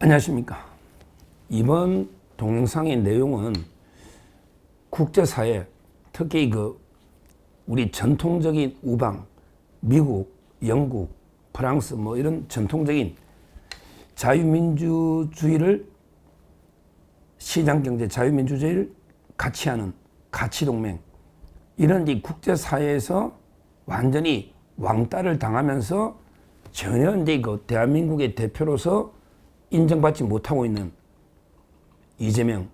안녕하십니까. 이번 동영상의 내용은 국제사회, 특히 우리 전통적인 우방, 미국, 영국, 프랑스 이런 전통적인 자유민주주의를 시장경제 자유민주주의를 같이 하는 가치동맹, 이런 이 국제사회에서 완전히 왕따를 당하면서 전혀 이제 대한민국의 대표로서 인정받지 못하고 있는 이재명,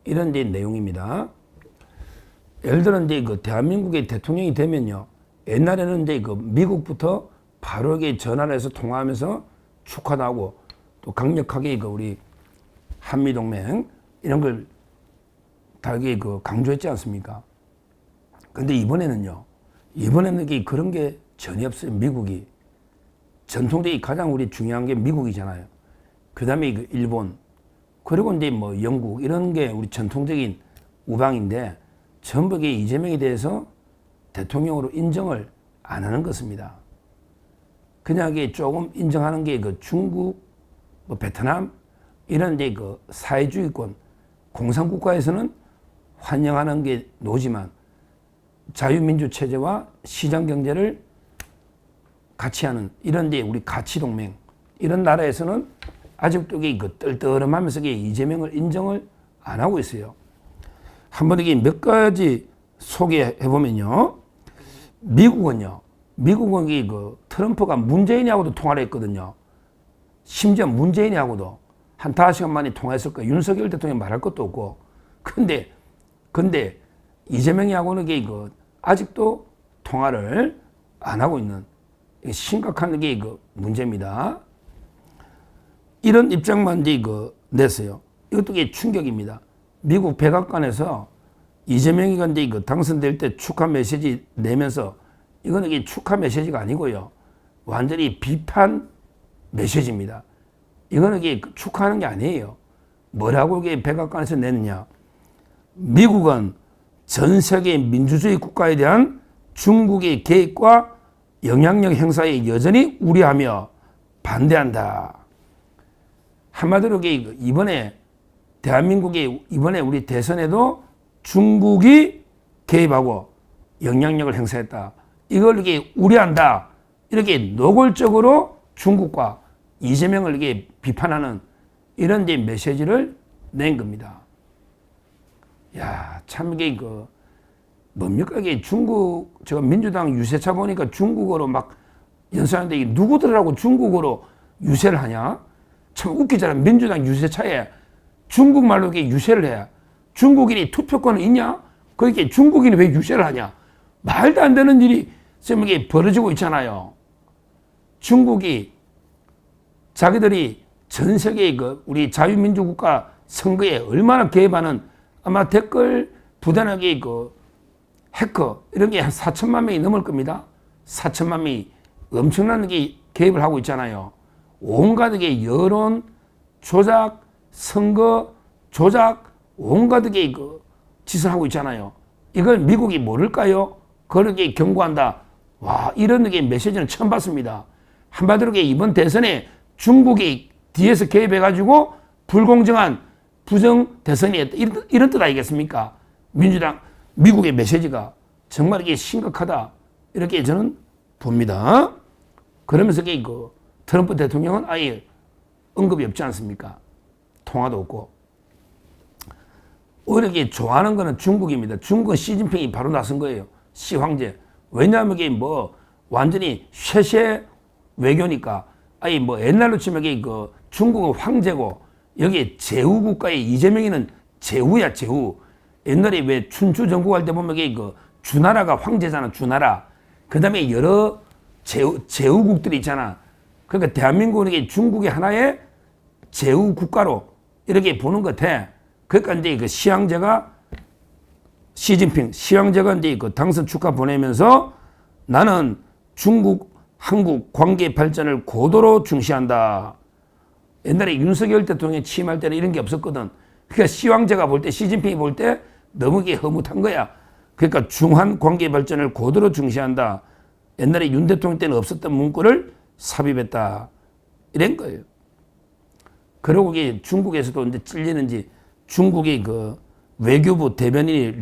이런 데 내용입니다. 예를 들어 이제 대한민국의 대통령이 되면요, 옛날에는 이제 미국부터 바로 전화를 해서 통화하면서 축하도 하고 또 강력하게 우리 한미동맹 이런 걸 다르게 강조했지 않습니까? 근데 이번에는 그런 게 전혀 없어요. 미국이 전통적인 가장 우리 중요한 게 미국이잖아요. 그 다음에 일본, 그리고 이제 영국, 이런 게 우리 전통적인 우방인데 전부 이재명에 대해서 대통령으로 인정을 안 하는 것입니다. 그냥 조금 인정하는 게 중국, 베트남, 이런 이제 사회주의권, 공산국가에서는 환영하는 게 노지만 자유민주 체제와 시장 경제를 같이 하는 이런 이제 우리 가치동맹, 이런 나라에서는 아직도 떨떠름하면서 이재명을 인정을 안 하고 있어요. 한번 몇 가지 소개해보면요. 미국은 트럼프가 문재인하고도 통화를 했거든요. 심지어 문재인하고도 한 5시간 만에 통화했을 거예요. 윤석열 대통령이 말할 것도 없고. 근데 이재명하고는 아직도 통화를 안 하고 있는 심각한 게 문제입니다. 이런 입장만 냈어요. 이것도 충격입니다. 미국 백악관에서 이재명이가 당선될 때 축하 메시지 내면서 이거는 축하 메시지가 아니고요, 완전히 비판 메시지입니다. 이거는 축하하는 게 아니에요. 뭐라고 백악관에서 냈느냐? 미국은 전 세계 민주주의 국가에 대한 중국의 개입과 영향력 행사에 여전히 우려하며 반대한다. 한마디로 이번에 대한민국의 이번에 우리 대선에도 중국이 개입하고 영향력을 행사했다. 이걸 우려한다. 이렇게 노골적으로 중국과 이재명을 비판하는 이런 메시지를 낸 겁니다. 야, 참 뭡니까? 중국, 제가 민주당 유세차 보니까 중국어로 막 연설하는데 누구들하고 중국어로 유세를 하냐? 참 웃기잖아. 민주당 유세차에 중국말로 유세를 해. 중국인이 투표권은 있냐? 그렇게 중국인이 왜 유세를 하냐? 말도 안 되는 일이 지금 벌어지고 있잖아요. 중국이 자기들이 전 세계 우리 자유민주국가 선거에 얼마나 개입하는, 아마 댓글 부단하게 해커 이런 게 한 4천만 명이 넘을 겁니다. 4천만 명이 엄청난 개입을 하고 있잖아요. 온갖 여론 조작, 선거 조작, 온갖 짓을 하고 있잖아요. 이걸 미국이 모를까요? 그렇게 경고한다. 와, 이런 메시지는 처음 봤습니다. 한마디로 이번 대선에 중국이 뒤에서 개입해가지고 불공정한 부정 대선이었다. 이런 뜻 아니겠습니까? 미국의 메시지가 정말 심각하다. 이렇게 저는 봅니다. 그러면서 트럼프 대통령은 아예 언급이 없지 않습니까? 통화도 없고. 오히려 좋아하는 거는 중국입니다. 중국은 시진핑이 바로 나선 거예요. 시 황제. 왜냐하면 완전히 쇠쇠 외교니까. 아예 옛날로 치면 중국은 황제고 여기 제후 국가의 이재명이는 제후야, 제후. 옛날에 왜 춘추 전국할 때 보면 주나라가 황제잖아, 주나라. 그 다음에 여러 제후국들이 있잖아. 그러니까 대한민국은 중국의 하나의 제후 국가로 이렇게 보는 것 같아. 그러니까 이제 시황제가 시진핑, 시황제가 이제 당선 축하 보내면서 나는 중국, 한국 관계 발전을 고도로 중시한다. 옛날에 윤석열 대통령이 취임할 때는 이런 게 없었거든. 그러니까 시황제가 볼 때, 시진핑이 볼 때 너무 허무한 거야. 그러니까 중한 관계 발전을 고도로 중시한다. 옛날에 윤 대통령 때는 없었던 문구를 삽입했다. 이런 거예요. 그리고 이게 중국에서도 이제 찔리는지 중국의 그 외교부 대변인이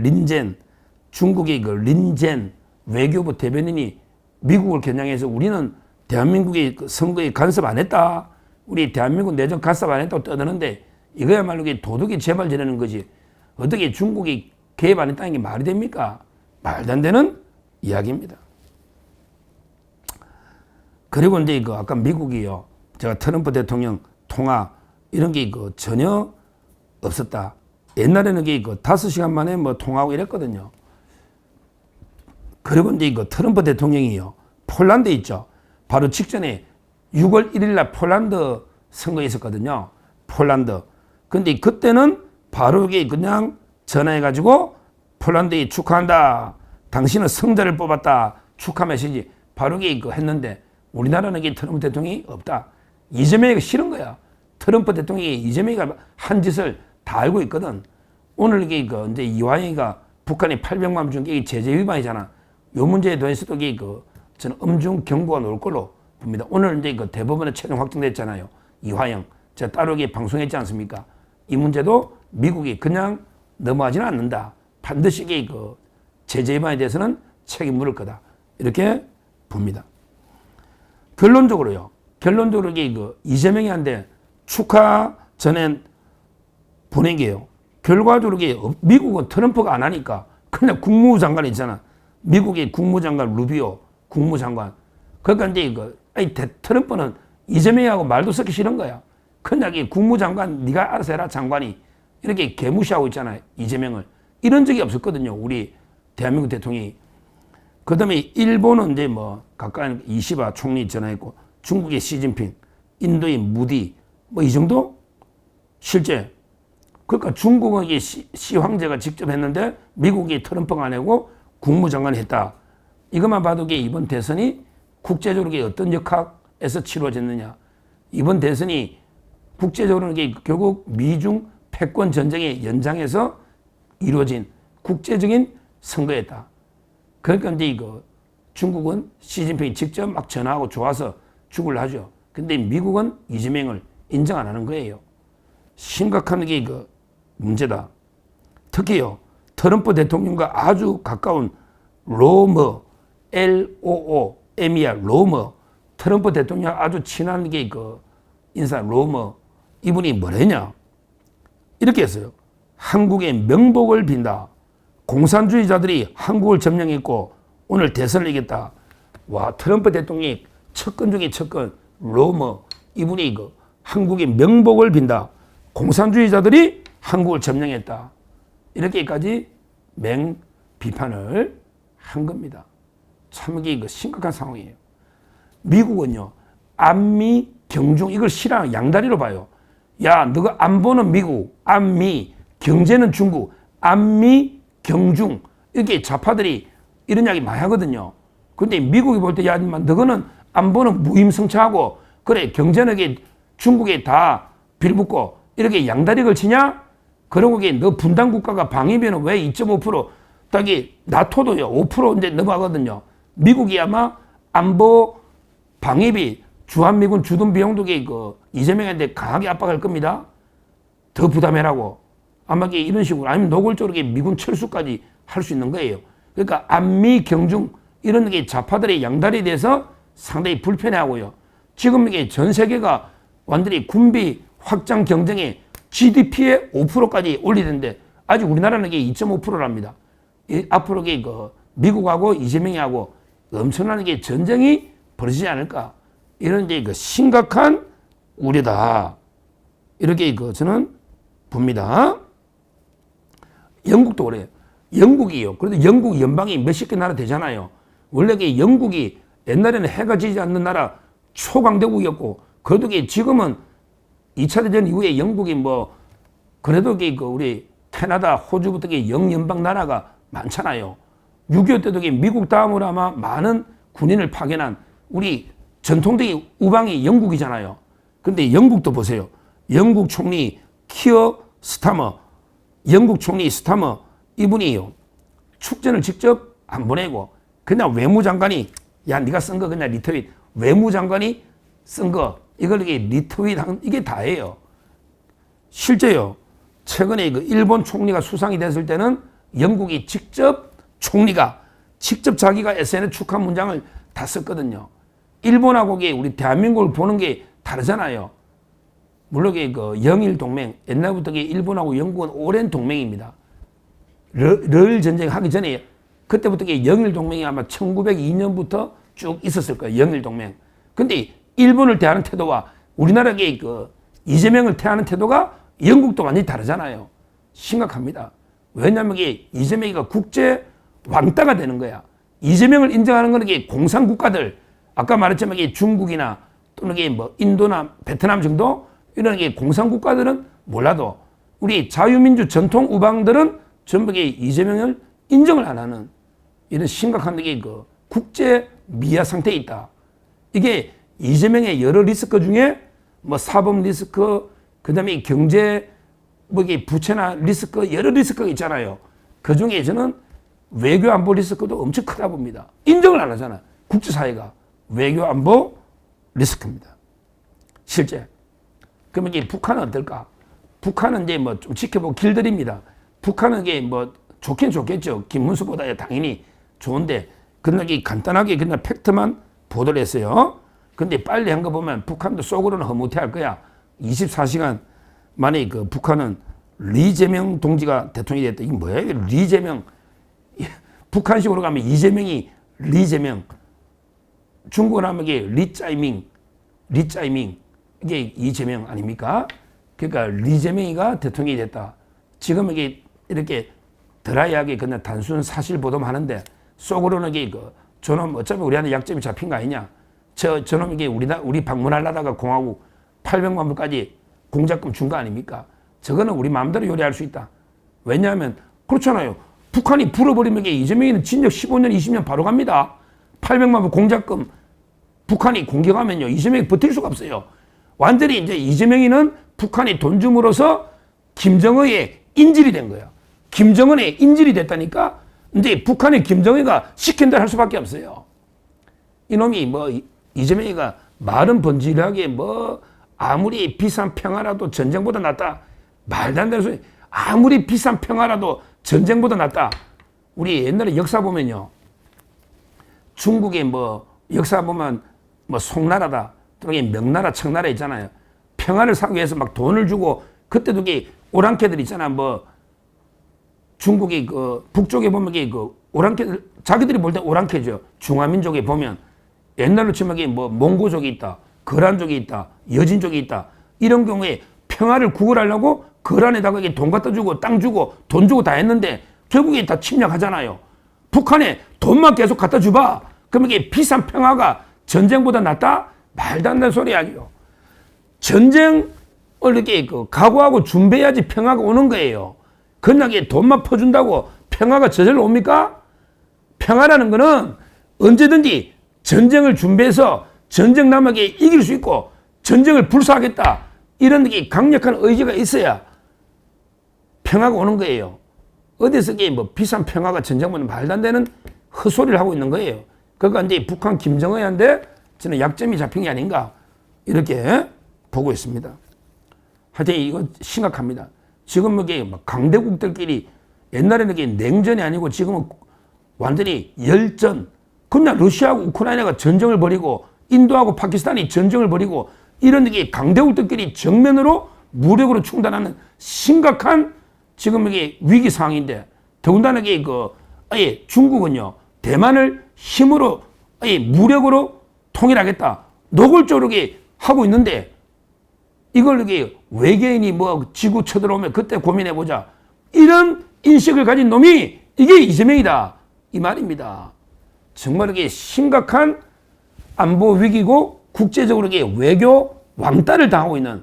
중국의 그 린젠 외교부 대변인이 미국을 겨냥해서 우리는 대한민국의 그 선거에 간섭 안 했다. 우리 대한민국 내정 간섭 안 했다고 떠드는데 이거야말로 도둑이 재발 지르는 거지. 어떻게 중국이 개입 안 했다는 게 말이 됩니까? 말도 안 되는 이야기입니다. 그리고 이제 그 아까 미국이요. 제가 트럼프 대통령 통화 이런 게 그 전혀 없었다. 옛날에는 그 5시간 만에 뭐 통화하고 이랬거든요. 그리고 이제 그 트럼프 대통령이요. 폴란드 있죠. 바로 직전에 6월 1일 날 폴란드 선거 있었거든요. 폴란드. 근데 그때는 바로 이게 그냥 전화해가지고 폴란드에 축하한다. 당신은 성자를 뽑았다. 축하 메시지. 바로 이게 했는데 우리나라는 이게 트럼프 대통령이 없다. 이재명이가 싫은 거야. 트럼프 대통령이 이재명이가 한 짓을 다 알고 있거든. 오늘 이게 이제 이화영이가 북한이 800만 준 게 제재 위반이잖아. 요 문제에 대해서도 이게 저는 엄중 경고가 나올 걸로 봅니다. 오늘 이제 대법원에 최종 확정됐잖아요. 이화영. 제가 따로 이게 방송했지 않습니까? 이 문제도 미국이 그냥 넘어가지는 않는다. 반드시 이게 제재 위반에 대해서는 책임 물을 거다. 이렇게 봅니다. 결론적으로요. 결론적으로 이게 이재명이한테 축하 전에 보낸 게요. 결과적으로 이게 미국은 트럼프가 안 하니까 그냥 국무부 장관 있잖아. 미국의 국무장관 루비오 국무장관. 그러니까 이제 트럼프는 이재명하고 말도 섞기 싫은 거야. 그냥 이 국무장관 네가 알아서 해라 장관이 이렇게 개무시하고 있잖아요. 이재명을. 이런 적이 없었거든요. 우리 대한민국 대통령이. 그 다음에 일본은 이제 뭐 가까운 이시바 총리 전화했고 중국의 시진핑, 인도의 무디 뭐 이 정도? 실제. 그러니까 중국은 이게 시 황제가 직접 했는데 미국이 트럼프가 안 하고 국무장관이 했다. 이것만 봐도 이번 대선이 국제적으로 어떤 역학에서 치러졌느냐. 이번 대선이 국제적으로는 결국 미중 패권 전쟁의 연장에서 이루어진 국제적인 선거였다. 그러니까 이제 중국은 시진핑이 직접 막 전화하고 좋아서 죽을라 하죠. 근데 미국은 이재명을 인정 안 하는 거예요. 심각한 게 문제다. 특히요, 트럼프 대통령과 아주 가까운 로머, LOOM이야, 로머. 트럼프 대통령 아주 친한 게 인사 로머. 이분이 뭐랬냐? 이렇게 했어요. 한국의 명복을 빈다. 공산주의자들이 한국을 점령했고 오늘 대선을 이겼다. 와, 트럼프 대통령이 척근 중에 척근, 로머. 이분이 한국의 명복을 빈다. 공산주의자들이 한국을 점령했다. 이렇게까지 비판을 한 겁니다. 참 이게 심각한 상황이에요. 미국은요, 안미, 경중 이걸 실황 양다리로 봐요. 야, 너가 안보는 미국, 안미, 경제는 중국, 안미, 경중 이렇게 좌파들이 이런 이야기 많이 하거든요. 근데 미국이 볼 때 야, 너는 안보는 무임승차하고 그래 경제는 중국에 다 빌붙고 이렇게 양다리 걸치냐? 그러고 너 분단 국가가 방위비는 왜 2.5%? 딱이 나토도요 5% 이제 넘어가거든요. 미국이 아마 안보 방위비 주한미군 주둔 비용도 이재명한테 강하게 압박할 겁니다. 더 부담해라고. 아마 이런 식으로 아니면 노골적으로 미군 철수까지 할 수 있는 거예요. 그러니까 안미 경중 이런 게 좌파들의 양다리에 대해서 상당히 불편해하고요. 지금 이게 전 세계가 완전히 군비 확장 경쟁에 GDP의 5%까지 올리는데 아직 우리나라는 이게 2.5%랍니다. 앞으로 미국하고 이재명이하고 엄청난 전쟁이 벌어지지 않을까. 이런 심각한 우려다. 이렇게 저는 봅니다. 영국도 그래요. 영국이요. 그래도 영국 연방이 몇십 개 나라 되잖아요. 원래 영국이 옛날에는 해가 지지 않는 나라 초강대국이었고 그래도 지금은 2차 대전 이후에 영국이 그래도 우리 캐나다, 호주부터 영연방 나라가 많잖아요. 6.25 때도 미국 다음으로 아마 많은 군인을 파견한 우리 전통적인 우방이 영국이잖아요. 근데 영국도 보세요. 영국 총리 키어 스타머, 영국 총리 스타머 이분이요. 축전을 직접 안 보내고 그냥 외무장관이 야 네가 쓴 거 그냥 리트윗 외무장관이 쓴 거 이걸 리트윗 이게 다예요. 실제요. 최근에 그 일본 총리가 수상이 됐을 때는 영국이 총리가 직접 자기가 SNS 축하 문장을 다 썼거든요. 일본하고 우리 대한민국을 보는 게 다르잖아요. 물론 그 영일 동맹, 옛날부터 일본하고 영국은 오랜 동맹입니다. 를 전쟁 하기 전에 그때부터 영일 동맹이 아마 1902년부터 쭉 있었을 거예요. 영일 동맹. 근데 일본을 대하는 태도와 우리나라의 그 이재명을 대하는 태도가 영국도 완전히 다르잖아요. 심각합니다. 왜냐하면 이재명이가 국제 왕따가 되는 거야. 이재명을 인정하는 건 공산 국가들, 아까 말했지만 중국이나 또는 뭐 인도나 베트남 정도 이런 공산 국가들은 몰라도 우리 자유민주 전통 우방들은 전부 이재명을 인정을 안 하는 이런 심각한 그 국제 미아 상태에 있다. 이게 이재명의 여러 리스크 중에 뭐 사법 리스크, 그 다음에 경제, 뭐 부채나 리스크, 여러 리스크가 있잖아요. 그 중에 저는 외교 안보 리스크도 엄청 크다 봅니다. 인정을 안 하잖아. 국제사회가. 외교 안보 리스크입니다. 실제. 그러면 북한은 어떨까? 북한은 이제 뭐 좀 지켜보고 길들입니다. 북한은 뭐 좋긴 좋겠죠. 김문수보다 당연히 좋은데, 그런데 간단하게 그냥 팩트만 보도를 했어요. 근데 빨리 한 거 보면 북한도 속으로는 허무해할 거야. 24시간 만에 그 북한은 리재명 동지가 대통령이 됐다. 이게 뭐야? 리재명. 북한식으로 가면 이재명이 리재명. 중국어로 하면 이게 리짜이밍. 이게 이재명 아닙니까? 그러니까 리재명이가 대통령이 됐다. 지금 이게 이렇게 드라이하게 그냥 단순 사실 보도만 하는데 속으로는 이게 저놈 어차피 우리한테 약점이 잡힌 거 아니냐? 저놈 이게 우리 방문하려다가 공화국 800만 불까지 공작금 준 거 아닙니까? 저거는 우리 마음대로 요리할 수 있다. 왜냐하면 그렇잖아요. 북한이 불어버리면 이재명이는 진역 15년, 20년 바로 갑니다. 800만 불 공작금 북한이 공격하면요. 이재명이 버틸 수가 없어요. 완전히 이제 이재명이는 북한이 돈 줌으로써 김정은의 인질이 된 거예요. 김정은의 인질이 됐다니까 이제 북한의 김정은이가 시킨 대로 할 수밖에 없어요. 이놈이 뭐 이재명이가 말은 번지르하게 뭐 아무리 비싼 평화라도 전쟁보다 낫다. 말도 안 되는 소리. 아무리 비싼 평화라도 전쟁보다 낫다. 우리 옛날에 역사 보면요. 중국의 뭐 역사 보면 뭐 송나라다. 또는 명나라, 청나라 있잖아요. 평화를 사기 위해서 막 돈을 주고 그때도 오랑캐들 있잖아. 뭐 중국의 그 북쪽에 보면 그 오랑캐들 자기들이 볼 때 오랑캐죠. 중화민족에 보면 옛날로 치면 뭐 몽고족이 있다. 거란족이 있다. 여진족이 있다. 이런 경우에 평화를 구걸하려고 거란에다가 돈 갖다 주고 땅 주고 돈 주고 다 했는데 결국에 다 침략하잖아요. 북한에 돈만 계속 갖다 줘봐. 그러면 이게 비싼 평화가 전쟁보다 낫다? 말도 안 되는 소리 아니요. 전쟁을 이렇게 각오하고 준비해야지 평화가 오는 거예요. 그냥 돈만 퍼준다고 평화가 저절로 옵니까? 평화라는 거는 언제든지 전쟁을 준비해서 전쟁 남에게 이길 수 있고 전쟁을 불사하겠다. 이런 게 강력한 의지가 있어야 평화가 오는 거예요. 어디서 뭐 비싼 평화가 전쟁보다 말도 안 되는 헛소리를 하고 있는 거예요. 그러니까 이제 북한 김정은한테 저는 약점이 잡힌 게 아닌가 이렇게 보고 있습니다. 하여튼 이거 심각합니다. 지금 이게 강대국들끼리 옛날에는 이게 냉전이 아니고 지금은 완전히 열전. 그냥 러시아하고 우크라이나가 전쟁을 벌이고 인도하고 파키스탄이 전쟁을 벌이고 이런 게 강대국들끼리 정면으로 무력으로 충돌하는 심각한 지금 이게 위기 상황인데 더군다나 이게 아예 중국은요 대만을 힘으로 아예 무력으로 통일하겠다 노골적으로 하고 있는데 이걸 이게 외계인이 뭐 지구 쳐들어오면 그때 고민해 보자 이런 인식을 가진 놈이 이게 이재명이다 이 말입니다. 정말 이게 심각한 안보 위기고 국제적으로 이게 외교 왕따를 당하고 있는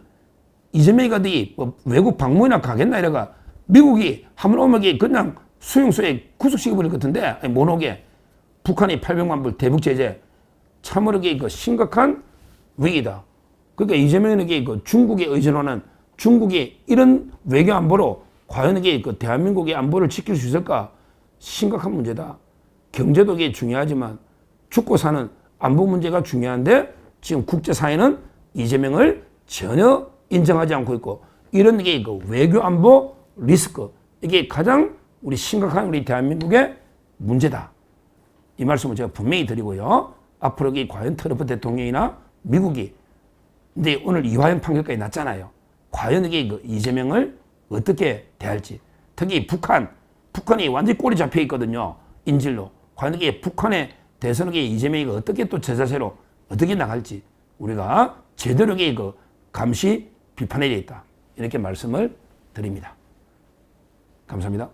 이재명이 뭐 외국 방문이나 가겠나 이래가 미국이 한번 오면 그냥 수용소에 구속시켜버릴 것 같은데 못 오게 북한이 800만 불 대북 제재 참으로 이게 심각한 위기다. 그러니까 이재명은 중국에 의존하는 중국이 이런 외교 안보로 과연 이게 대한민국의 안보를 지킬 수 있을까 심각한 문제다. 경제도 이게 중요하지만 죽고 사는 안보 문제가 중요한데 지금 국제사회는 이재명을 전혀 인정하지 않고 있고 이런 게 그 외교 안보 리스크, 이게 가장 우리 심각한 우리 대한민국의 문제다. 이 말씀을 제가 분명히 드리고요. 앞으로 이 과연 트럼프 대통령이나 미국이, 근데 오늘 이화영 판결까지 났잖아요. 과연 이게 그 이재명을 어떻게 대할지. 특히 북한이 완전히 꼬리 잡혀 있거든요. 인질로. 과연 이게 북한의 대선에 이재명이 어떻게 또 제자세로 어떻게 나갈지 우리가 제대로 그 감시 비판해야 되겠다. 이렇게 말씀을 드립니다. 감사합니다.